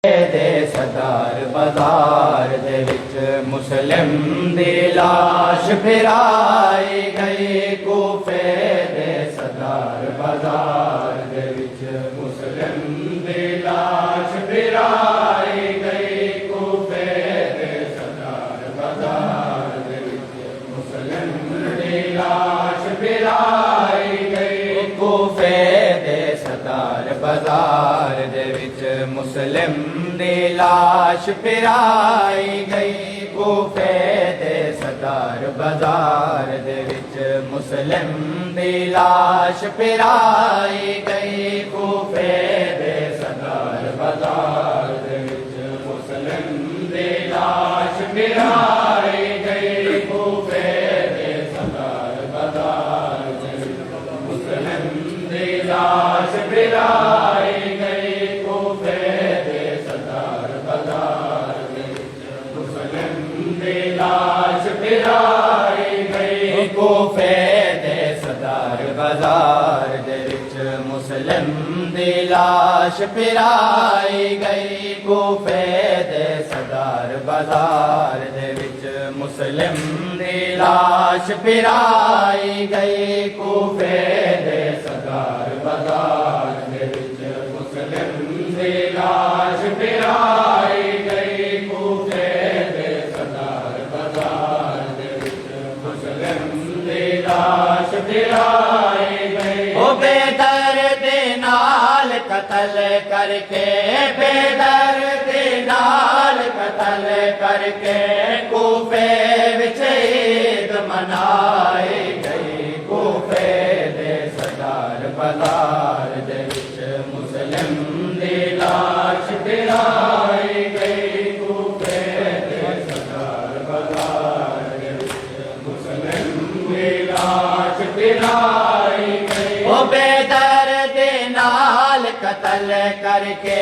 दे सदार बाजार दे विच मुस्लिम दी लाश फिराई गई। कूफे दे सदार बाजार दे विच मुस्लिम दी लाश फिराई गई। कूफे दे सदार बाजार दे विच मुस्लिम दी लाश फिराई गई। कूफे दे सदार बाजार दे विच मुस्लिम दी लाश फिराई गई। कूफे दे सदार बाजार दे विच मुस्लिम दी लाश फिराई गई। कूफे दे सदार बाजार दे विच मुस्लिम दी लाश फिराई गई। कूफे दे सदार बाजार दे विच मुस्लिम दी लाश फिराई गई। कूफे दे सदार बाजार दे विच मुस्लिम दी लाश फिराई गई। कूफे दे सदार बाजार दे विच मुस्लिम दी लाश फिराई गई। कूफे दे सदार बाजार दे विच मुस्लिम दी लाश फिराई गई। कूफे दे सदार बाजार दे विच मुस्लिम दी लाश फिराई गई। कूफे दे सदार बाजार दे विच मुस्लिम दी लाश फिराई गई। ओ बेदर्द नाल कतल करके, बेदर्द नाल कतल करके कूफे विच ईद मनाई गई। कूफे दे सदार बाजार दे विच मुस्लिम दी लाश फिराई गई। कूफे दे सदार बाजार दे विच मुस्लिम दी लाश फिराई गई। ओ बेदर्द नाल कतल करके,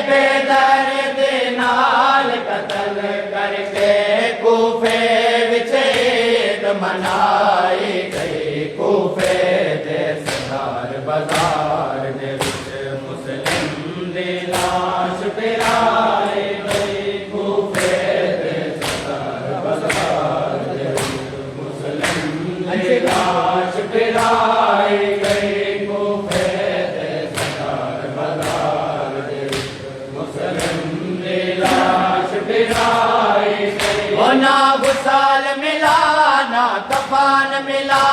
बेदर्द नाल कतल करके कूफे विच ईद मनाई गई। कूफे दे सदार बाजार दे विच मुस्लिम दी लाश फिराई गई। कूफे दे सदार बाजार दे विच मुस्लिम दी लाश फिराई गई। कूफे दे सदार बाजार दे विच मुस्लिम दी लाश फिराई गई। ओ ना गुसाल मिला ना कफान मिला,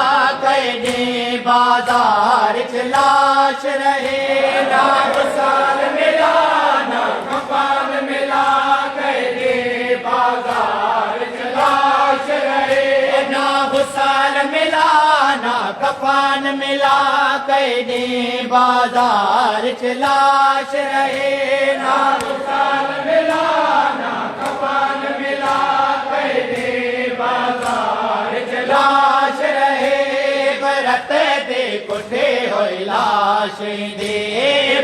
कैदी बाजार च लाश रहे। ना गुसाल मिला ना कफान मिला, कैदी बाजार च लाश रहे। ना गुसाल मिला ना कफान मिला, कैदी बाजार च लाश रहे। ना गुसाल मिला ना कफान मिला, कैदी बाजार च लाश रहे। बरत दे कुठे होई लाशें दे,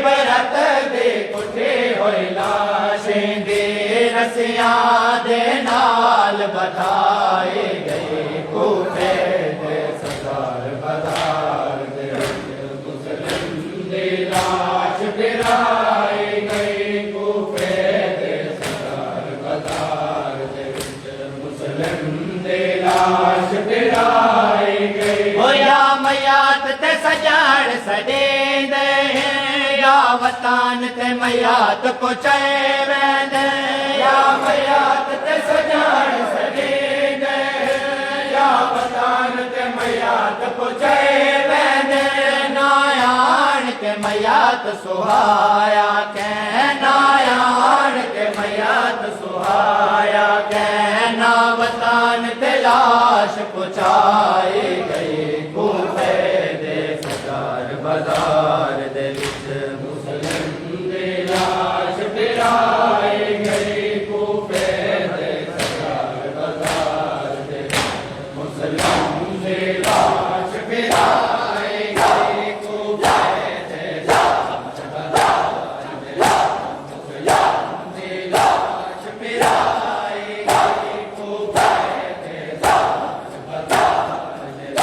बरत दे कुठे होई लाशें दे। रस्सियां दे नाल बधाई गई। कूफे दे सदार बाजार दे विच मुस्लिम दी लाश फिराई गई। कूफे दे सदार बाजार दे विच मुस्लिम दी लाश फिराई गई। होया मयात ते सजाड़ सडेंदे, या वतान ते मयात को चैवेंदे। या मयात ते सजाड़ सडेंदे, या वतान ते मयात को चैवेंदे। नायान के मयात सुहाया कै, नायान के मयात सुहाया कै। ना वतान ते लाश पुचाई गई। कूफे दे सदार बाजार दे विच मुस्लिम दी लाश फिराई गई। कूफे दे सदार बाजार दे विच मुस्लिम दी लाश फिराई गई। कूफे दे सदार बाजार दे विच मुस्लिम दी लाश फिराई गई। कूफे दे सदार बाजार दे विच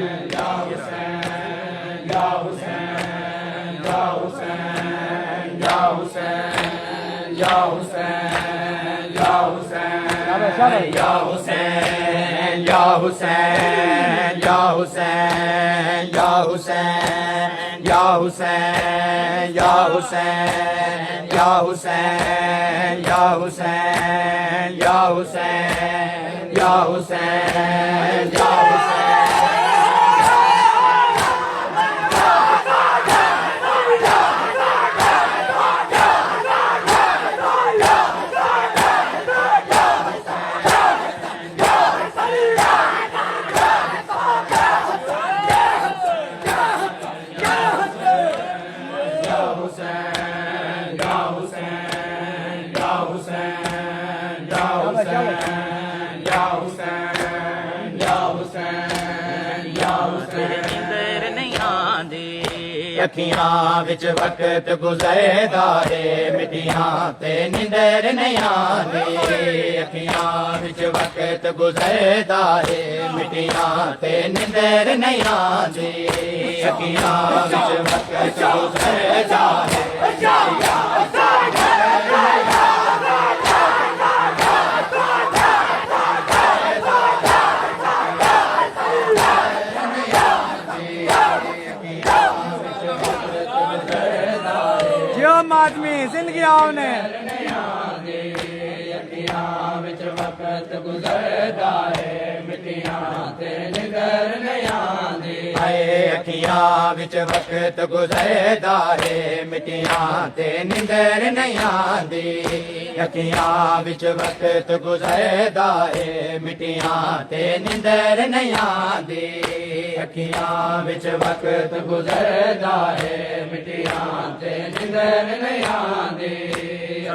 या हुसैन या हुसैन या हुसैन या हुसैन या हुसैन या हुसैन या हुसैन या हुसैन या हुसैन या हुसैन या हुसैन अखियां विच वक्त गुजरदा है मिटियां ते निंदर नहीं आंदी अखियां विच वक्त गुजरदा है मिटियां ते निंदर नहीं आंदी अखियां विच वक्त गुजरदा है आदमी जिंदगी आवने विच वक्त गुजरदा है मिटियां ते निंदर नहीं आंदी अखियां विच वक्त गुजरदा है मिटियां ते निंदर नहीं आंदी अखियां विच वक्त गुजरदा है मिटियां ते निंदर नहीं आंदी अखियां विच वक्त गुजरदा है मिटियां ते निंदर नहीं आंदी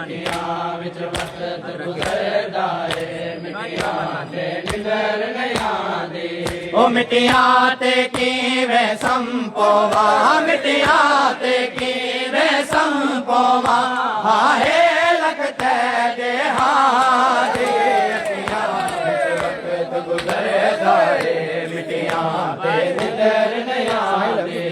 अखियां विच वक्त गुजरदा है मिटियां ते निंदर नहीं आंदी ओ मिटियां ते किवें संपोवा मिटियां ते किवें संपोवा हाहे लगता दे हारे अखियां विच वक्त गुजरदा है मिटियां ते निंदर नहीं आंदी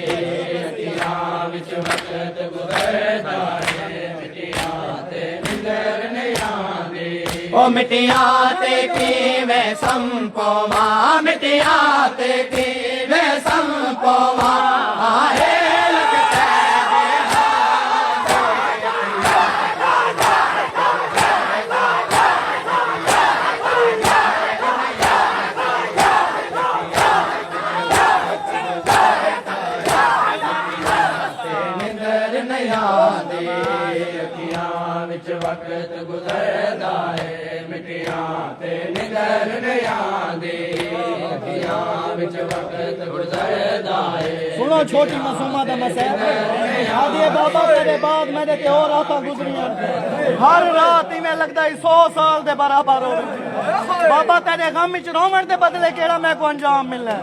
अखियां विच वक्त गुजरदा है मिटियां ते निंदर नहीं आंदी ओ मिटियां ते किवें संपोवा मिटियां ते किवें संपोवा हारे लगता दे निंदर नहीं आंदी अखियां विच वक्त गुजरदा है मिटियां ते निंदर नहीं आंदी अखियां विच वक्त गुजरदा है सुनो छोटी मासूमा दा मसैब आदि बाबा तेरे बाद मेरे ते और रातां गुजरियां हर रात इवें लगदा 100 साल दे बराबर हो बाबा तेरे गम विच रोवण दे बदले केड़ा मैं को अंजाम मिलना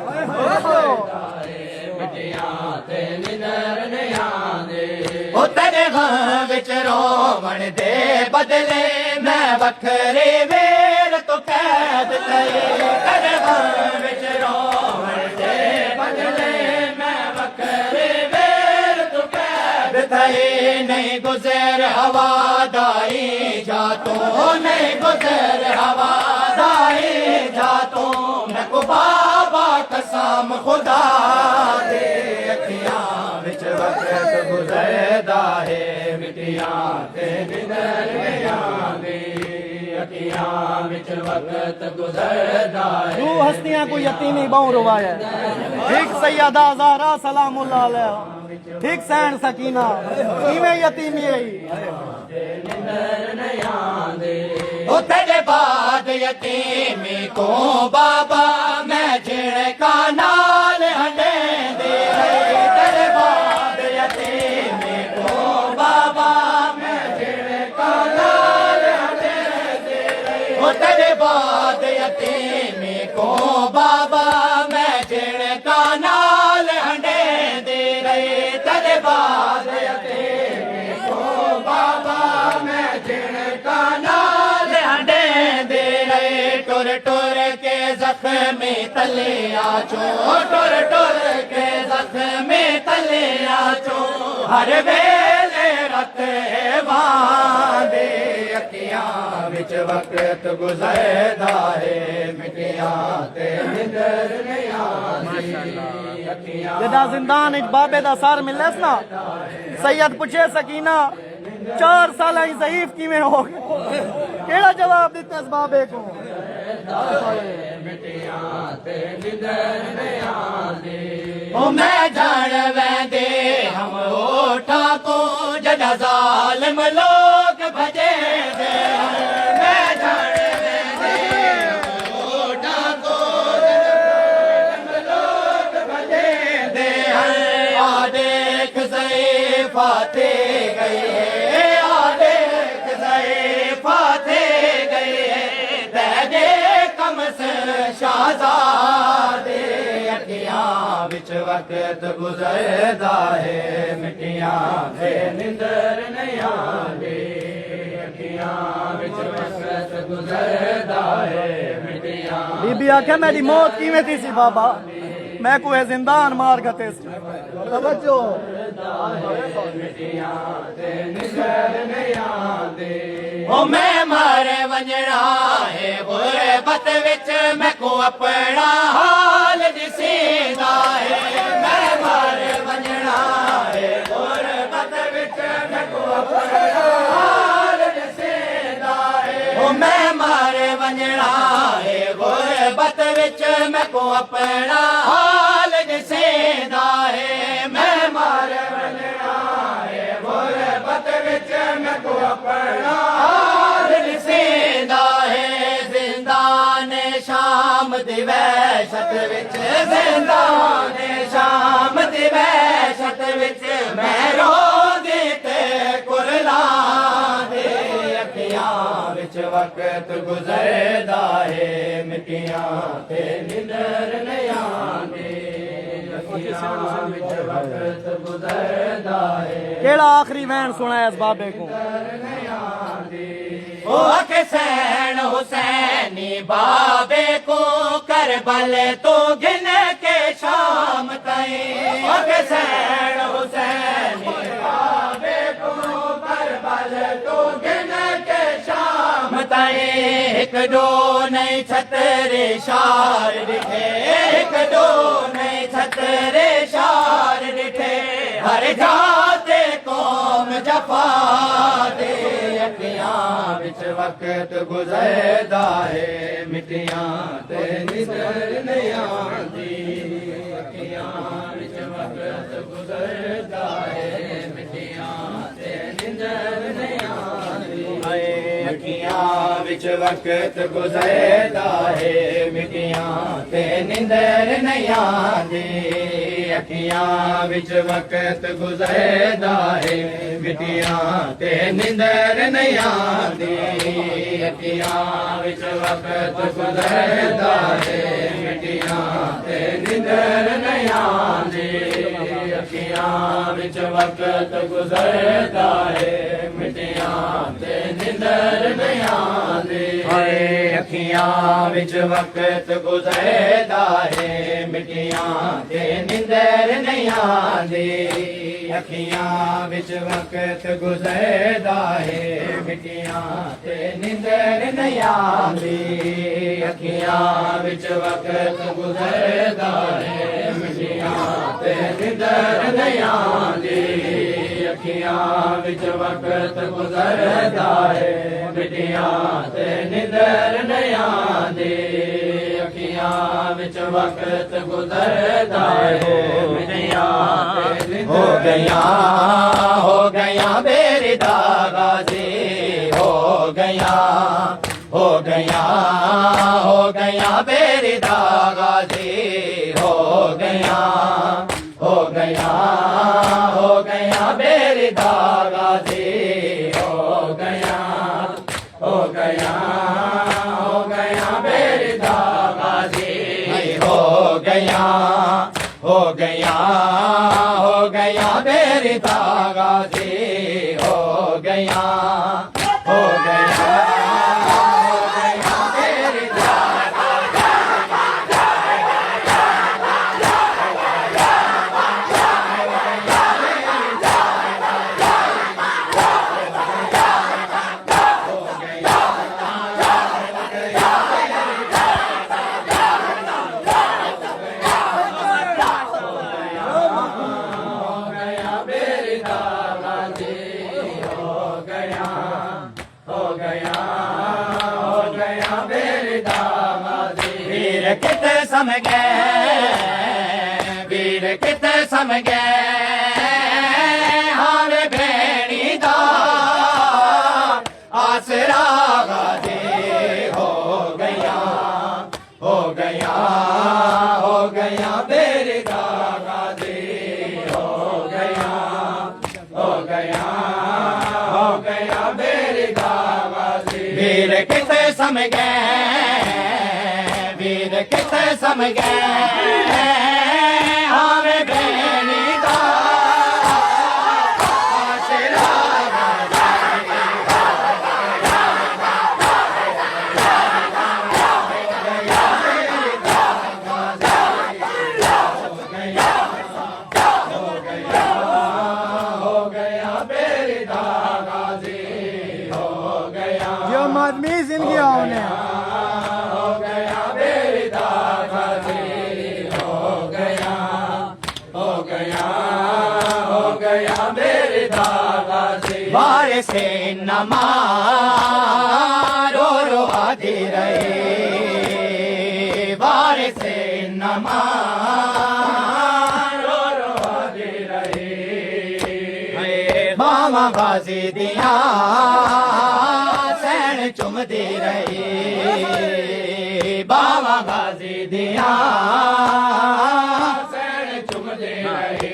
मिटियां ते निंदर नहीं आंदी ओ तेरे गम विच रोवण दे बदले मैं वखरे वेर तो कैद करे तेरे गम विच रोवण दे बदले मैं वखरे वेर तो कैद थे नहीं गुजर हवादाई जा तो नहीं गुजर हवादाई जा तो मैं को बाबा कसम खुदा दे अखियां विच वक्त गुजरदा है मिटियां ते निंदर नहीं आंदी अखियां विच वक्त गुजरदा है तू हस्तियां को यतीमी बहु रुवाया ठीक सैयदा ज़हरा सलामुल्लाह अलैहा ठीक सैन सकीना इवें यतीमी आई निंदर नहीं आंदी ओ तेरे बाद यतीमी को बाबा मैं झिड़का नाल हंडे दे तेरे बाद यतीमी को बाबा मैं झिड़का नाल हंडे दे ओ तेरे बाद यतीमी को बाबा मैं झिड़का नाल हंडे दे रहे तेरे बाद यतीमी को बाबा मैं झिड़का नाल हंडे दे रहे टुर टुर के जख्मी तले आचो टुर टुर के जख्मी तले आचो हर वेले वांदे अखियां विच वक्त गुजरदा है मिटियां ते निंदर नहीं आंदी अखियां जदा जिंदान इच बाबे दा सर मिलस ना सैयद पूछे सकीना 4 साल ही ज़ईफ किवें हो गए केड़ा जवाब दिता इस बाबे को ओ मैं जान वेंदे हम ओठा को जदा जालिम लोग भजे दे मैं जान वेंदे हम ओठा को जदा जालिम लोग भजे दे आ देख ज़ईफ़ाते गए आ देख ज़ईफ़ाते गए तेरे कमस शाहज़ादे अखियां विच वक्त गुजरदा है मिटियां ते निंदर नहीं आंदी अखियां विच वक्त गुजरदा है मिटियां बीबी आखे मेरी मौत किवें थी सी बाबा मैं कोई जिंदान मार गते तवज्जो ओ मैं मारे वंजड़ा है गुरबत विच मैं को अपना हाल दिसीदा है मैं मारे वंजड़ा है गुरबत विच मैं को अपना हाल दिसीदा है ओ मैं मारे वंजड़ा है गुरबत विच मैं को अपना हाल दिसीदा है मैं मारे वंजड़ा है गुरबत विच मैं को अपना हाल दिसीदा है जिंदान शाम दी वहशत विच जिंदान शाम दी वहशत विच मैं रोंदी ते कुरलांदी अखियां विच वक्त गुजरदा है मिटियां ते निंदर नहीं आंदी अखियां विच वक्त गुजरदा है केड़ा आखिरी वैन सुनाया इस बाबे को ओ हुसैन हुसैनी बाबे को करबल तो गिन के शाम ताईं ओ हुसैन हुसैनी बाबे को करबल तो गिन के शाम ताईं एक दो नहीं छतरे शार दिखे एक दो नहीं छतरे शार दिखे हर जाते कौम जफा दे अखियां विच वक्त गुजरदा है मिटियां ते निंदर नहीं आंदी अखियां विच वक्त गुजरदा है मिटियां ते निंदर नहीं आंदी अखियां विच वक्त गुजरदा है मिटियां ते निंदर नहीं आंदी अखियां विच वक्त गुजरदा है मिटियां ते निंदर नहीं आंदी अखियां विच वक्त गुजरदा है मिटियां ते निंदर नहीं आंदी अखियां विच वक्त गुजरदा है मिटियां ते निंदर नहीं आंदी अखियां विच वक्त गुजरदा है मिटियां ते निंदर नहीं आंदी अखियां विच वक्त गुजरदा है मिटियां ते निंदर नहीं आंदी अखियां विच वक्त गुजरदा है मिटियां ते निंदर नहीं आंदी अखियां विच वक्त गुजरदा है मिटियां ते निंदर नहीं आंदी अखियां विच वक्त गुजरदा है मिटियां हो गया मेरी दागाजी हो गया मेरी दागाजी हो गया मेरी दागाजी हो गया मेरी दागाजी हो गया मेरी दागाजी हो गया मेरी हो गया मेरी दागाजी वीर किते सम गए वीर किते सम गए हारे भेणी दा आसरा गाजी हो गया हो गया हो गया मेरी दागाजी हो गया हो गया हो गया मेरी दागाजी वीर किते सम गए वीर किते सम गए हारे भेणी दा आसरा जो मादमी जिंदगी होने हो गया मेरी दागाजी हो गया हो गया हो गया मेरी दागाजी बारिश से नमा रो रो आती रहे बारिश से नमा रो रो आती रहे मामा बाजी दिया चुमदी रही बाबा गाजी दिया सैन चुमदी रही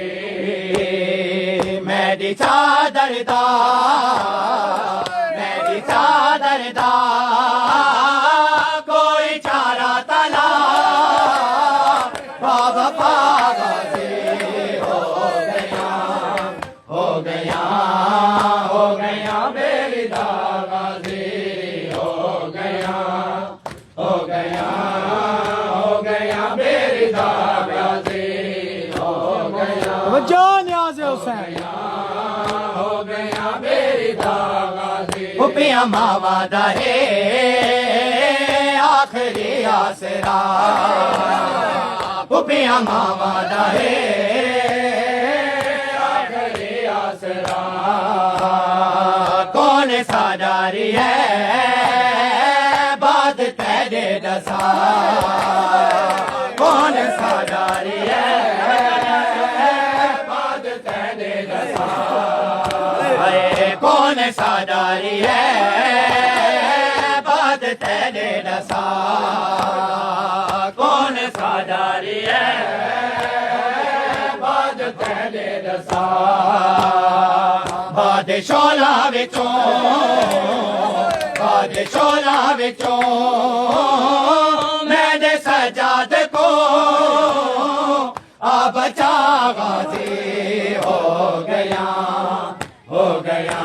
मेरी चादर दा मेरी चादर दा कोई चारा तला बाबा बाबा से हो गया हो गया हो गया मेरी दागाजी हो गया मेरी दागाजी हो गया वजह न्याज़ हुसैन हो गया मेरी दागाजी पिया मावा दहे आखिरी आसरा पिया मावा दहे आखिरी आसरा कौन सादारी है बात तेरे दसा कौन सादारी है बात तेरे दसा कौन सादारी है बात तेरे दसा कौन सादारी है बात तेरे दसा बादशाला विचों बादशाला विचों मैंने सजाद को आ बचा गाजी हो गया हो गया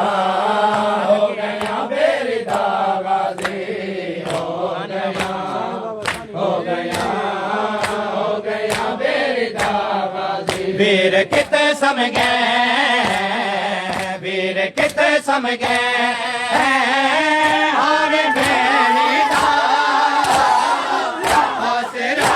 हो गया मेरी दागाजी हो गया हो गया हो गया मेरी दागाजी वीर किते सम गए वीर किते सम गए हारे भेणी दा आसरा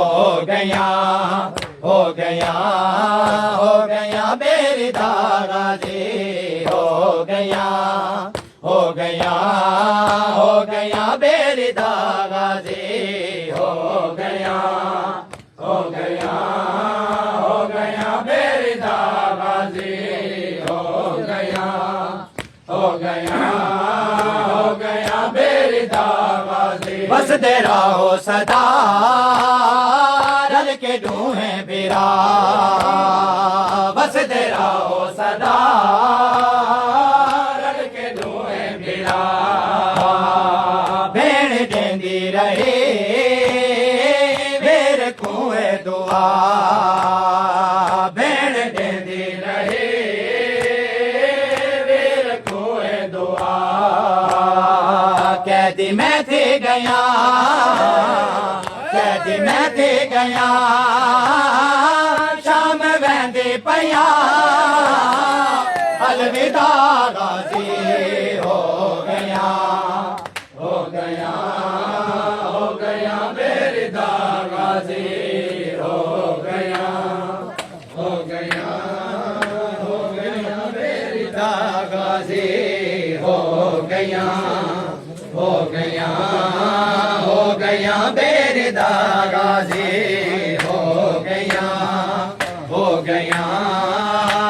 हो गया हो गया हो गया मेरी दागाजी हो गया हो गया हो गया मेरी दागाजी हो गया हो गया हो गया मेरी दागाजी हो गया हो गया हो गया मेरी दागाजी बस दे रहो सदा रल के ढूंढे बिरा बस दे रहो सदा रल के ढूंढे बिरा भेड़ देंदी रहे बेर कुएं दुआ भेड़ देंदी रहे बेर कुएं दुआ कैदी मैं थी गया कैदी मैं थी गया पया अलविदा गाजी हो गया हो गया हो गया बेरिदा गाजी हो गया हो गया हो गया बेरिदा गाजी हो गया हो गया हो गया बेरिदा गाजी हो गया हो गया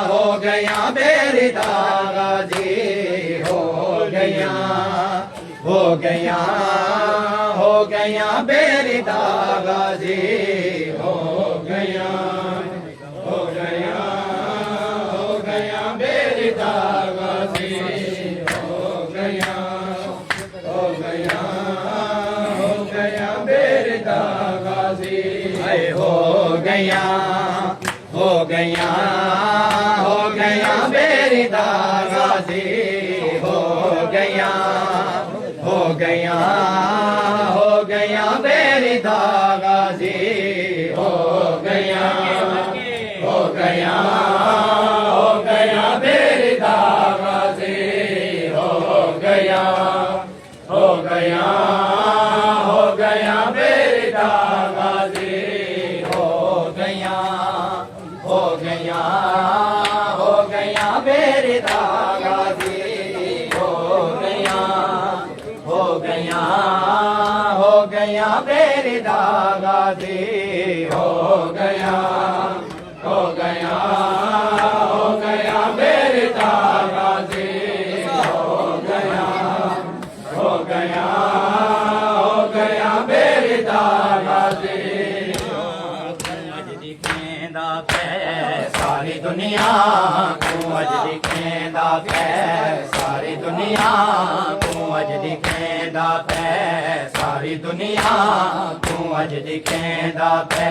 हो गया बेरिदा गाजी हो गया हो गया हो गया बेरिदा गाजी हो गया हो गया हो गया बेरिदा गाजी हो गया हो गया हो गया बेरिदा गाजी हो गया हो गया हो गया बेरिदा गाजी हो गया हो गया हो गया बेरिदा गाजी हो गया हो गया हो गया बेरिदा गाजी हो गया हो गया हो गया बेरिदा गाजी हो गया हो गया हो गया बेरिदा गाजी हो गया हो गया हो गया बेरिदा गाजी हो गया हो गया हो गया बेरिदा गाजी हो गया हो गया हो गया बेरिदा गाजी अज दिखेंदा पै सारी दुनिया को अज दिखेंदा पै सारी दुनिया को अज दिखेंदा पै सारी दुनिया को अज दिखेंदा पै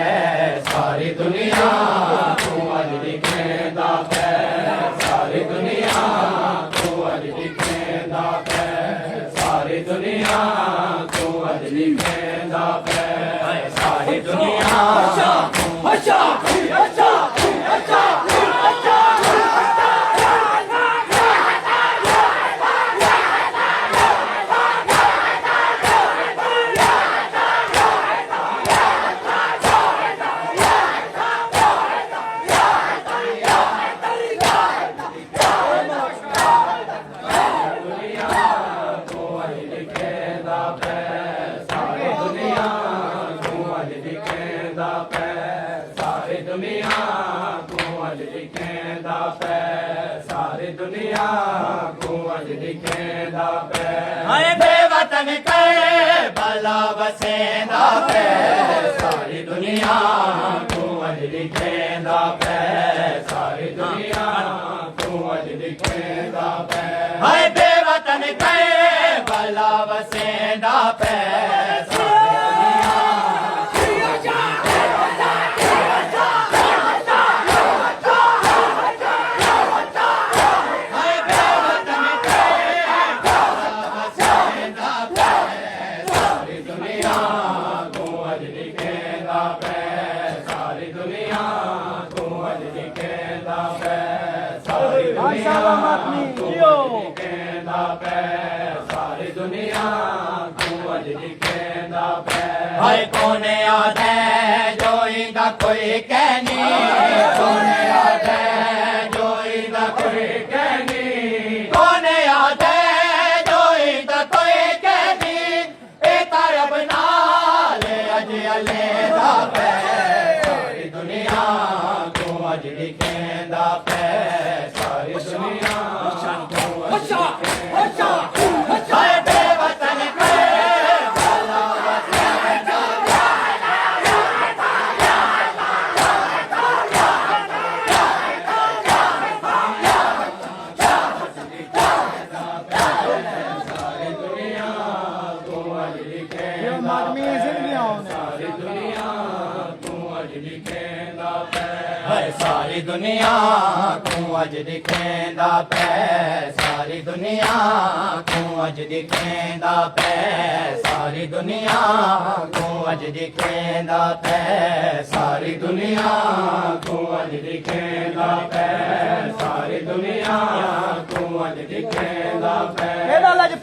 सारी दुनिया को अज दिखेंदा पै सारी दुनिया को अज दिखेंदा पै सारी दुनिया को अज दिखेंदा पै सारी दुनिया अच्छा अच्छा अच्छा दुनिया को अज दिखेंदा पै सारी दुनिया को अज दिखेंदा पै हाय बेवतन करे भला वसेंदा पै सारी दुनिया को अज दिखेंदा पै सारी दुनिया को अज दिखेंदा पै हाय बेवतन करे भला वसेंदा पै सारी दुनिया को अज दिखेंदा पै हाय कोने आदे जोईंदा कोई कहनी कोने आदे जोईंदा कोई कहनी कोने आदे जोईंदा कोई कहनी ए तारब नाल अज अलेदा पै सारी दुनिया को अज दिखेंदा पै सारी दुनिया अच्छा अच्छा हाय बेवतन सारी दुनिया को अज दिखेंदा पै सारी दुनिया को अज दिखेंदा पै सारी दुनिया को अज दिखेंदा पै सारी दुनिया को अज दिखेंदा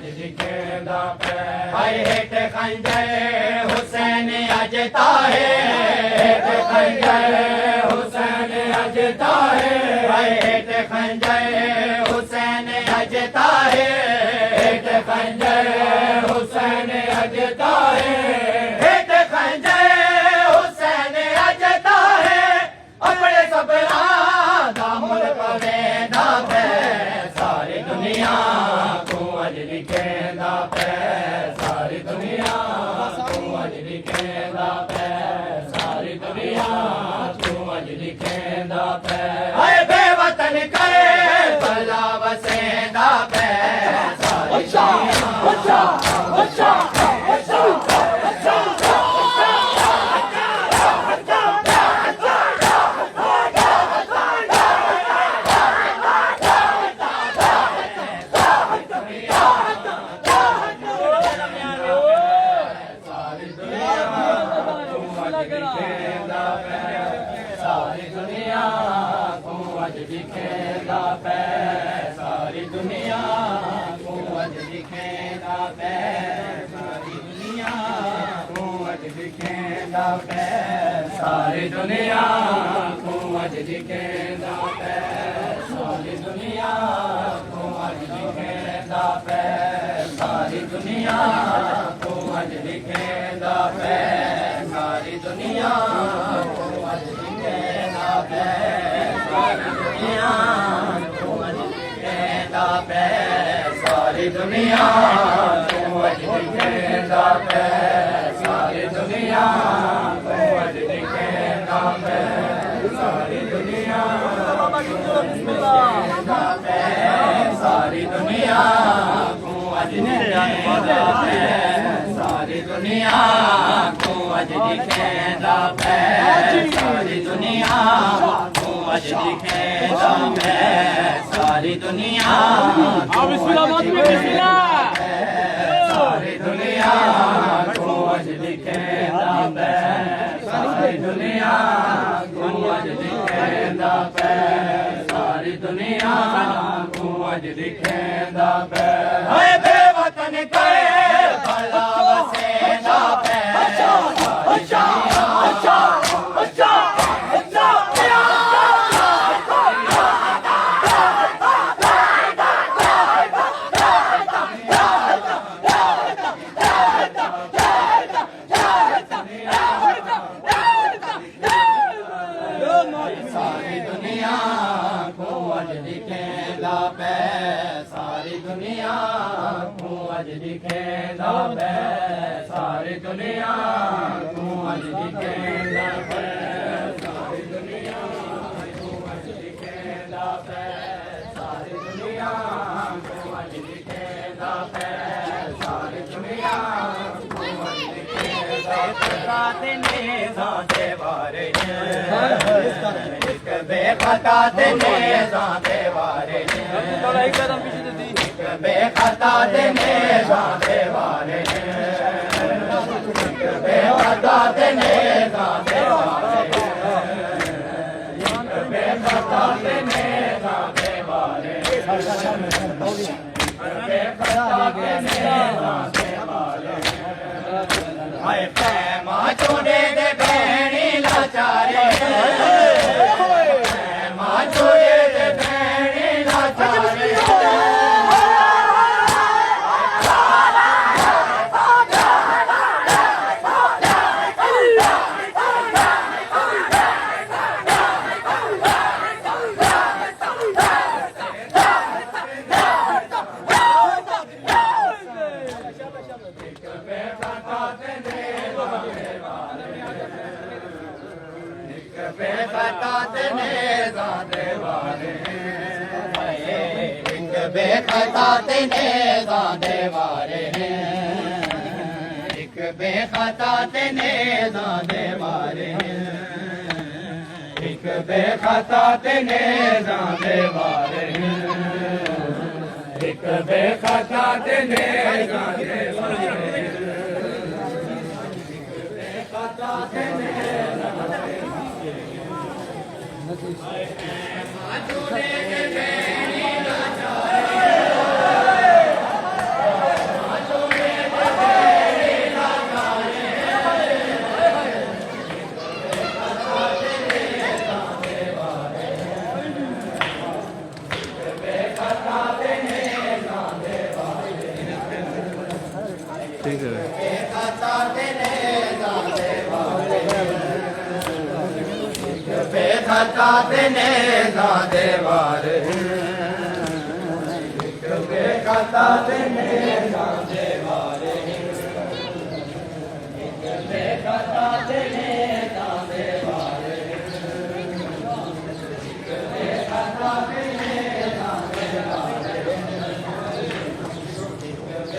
अज दिखेंदा पे हाय हेठ खंजर हुसैन अजता है हेठ खंजर हुसैन अजता है हाय हेठ खंजर हुसैन अजता है हेठ खंजर हुसैन अजता है हेठ खंजर हुसैन अजता है अपने सबरा दा मुल पवेंदा पे सारी दुनिया को अज लिखेंदा पे सारी दुनिया को अज लिखेंदा पे सारी दुनिया को अज लिखेंदा पे हाय बेवतन करे भला वसेंदा पे सारी सारी दुनिया को अज दिखेंदा पे सारी दुनिया को अज दिखेंदा पे सारी दुनिया को अज दिखेंदा पे सारी दुनिया को अज दिखेंदा पे सारी दुनिया को अज दिखेंदा पे सारी दुनिया को अज दिखेंदा पे सारी दुनिया को अज दिखेंदा पे सारी दुनिया को अज दिखेंदा पे सारी दुनिया को अज दिखेंदा पे सारी दुनिया को अज दिखेंदा पे सारी दुनिया सारी दुनिया को अज दिखेंदा पे सारी दुनिया को अज दिखेंदा पे सारी दुनिया को अज दिखेंदा पे सारी दुनिया सारी दुनिया को अज दिखेंदा पे सारी दुनिया को अज दिखेंदा पे सारी दुनिया को अज दिखेंदा पे हाय बेवतन करे भला वसेंदा पे सारी दुनिया को अज दिखेंदा पे सारी दुनिया को अज दिखेंदा पे सारी दुनिया को अज दिखेंदा पे सारी दुनिया को अज दिखेंदा पे सारी दुनिया को अज दिखेंदा पे सारी दुनिया को अज दिखेंदा पे साथे ने साथे वारे बेखता तेने जाते वारे बेखता तेने जाते वारे बेखता तेने जाते वारे बेखता तेने जाते वारे बेखता तेने जाते वारे हाय पैमा चोने दे बहनी लाचारे बेखता तेने जादे वारे एक बेखता तेने जादे वारे एक बेखता तेने जादे वारे एक बेखता तेने जादे वारे बेखता तेने ठीक है बेखता तेने जादे वारे बेखता तेने जादे वारे बेखता तेने जादे वारे बेखता तेने जादे वारे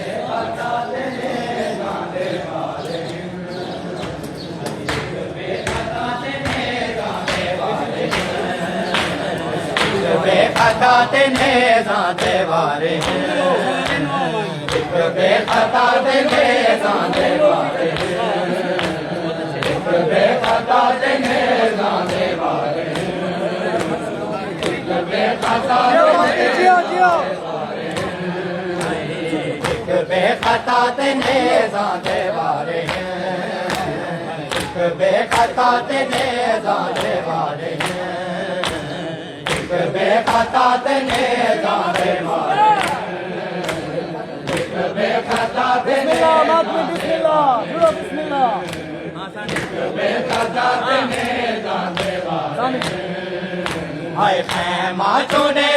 बेखता तेने जादे वारे बेखता तेने जादे वारे बेखता तेने जादे वारे बेखता तेने जादे वारे बेखता तेने जादे वारे बेखता जियो जियो बेखता तेने जादे वारे बेखता तेने जादे वारे बेखता तेने जादे वारे बेखता तेने बिस्मिल्लाह मातमी बिस्मिल्लाह जुड़ो बिस्मिल्लाह बेखता तेने जादे वारे हाय खैमा छोड़े